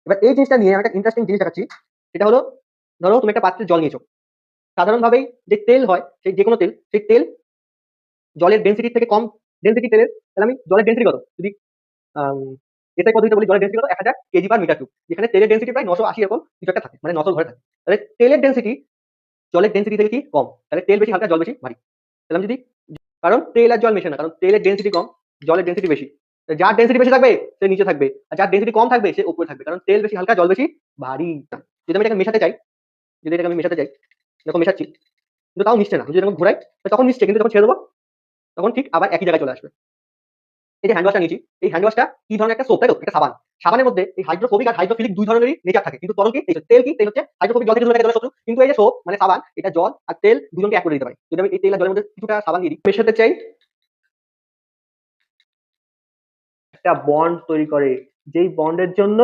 এবার এই জিনিসটা নিয়ে আমি একটা ইন্টারেস্টিং জিনিস দেখাচ্ছি। সেটা হলো, ধরো তুমি একটা পাত্রে জল নিয়েছো। সাধারণভাবেই যে তেল হয়, সেই যেকোনো তেল, সেই তেল জলের ডেনসিটি থেকে কম ডেনসিটি তেলের, তাহলে আমি জলের ডেনসিটি কত যদি এসআই পদ্ধতিতে বলি, জলের ডেনসিটি কত 1000 কেজি পার মিটার কিউব, যেখানে তেলের ডেনসিটি প্রায় 980 এরকম কিছু একটা থাকে, মানে 900 ঘরে থাকে। তাহলে তেলের ডেনসিটি জলের ডেনসিটি থেকে কি কম, তাহলে তেল বেশি হালকা জল বেশি ভারী। তাহলে আমি যদি, কারণ তেল আর জল মেশে না, কারণ তেলের ডেনসিটি কম, জলের ডেনসিটি বেশি। যার ডেনসিটি বেশি থাকবে সে নিচে থাকবে, আর যার ডেনসিটি কম থাকবে সে উপরে থাকবে, কারণ তেল বেশি হালকা জল বেশি ভারী। যদি আমি এটাকে মেশাতে চাই, যদি এটাকে আমি মেশাতে চাই, যখন মেশাচ্ছি কিন্তু তাও মিশছে না, যদি এরকম ঘুরাই তখন মিশছে, কিন্তু যখন ছেড়ে দেবো তখন ঠিক আবার একই জায়গায় চলে আসবে। এই যে হ্যান্ড ওয়াশটা নিয়েছি, এই হ্যান্ড ওয়াশটা কি ধরনের একটা সোপ, তাই তো, একটা সাবান। সাবানের মধ্যে এই হাইড্রোফোবিক আর হাইড্রোফিলিক দুই ধরনেরই নেচার থাকে, কিন্তু তরল কি, এই তেল কি, তেল হচ্ছে হাইড্রোফোবিক, জল থেকে দূরে থাকে, জলের শত্রু। কিন্তু এই যে সোপ মানে সাবান, এটা জল আর তেল দুজনকে এক করে দিতে পারে। যদি আমি এই তেল আর জলের মধ্যে কিছুটা সাবান দিয়ে দিই, মেশাতে চাই, একটা বন্ড তৈরি করে, যেই বন্ডের জন্য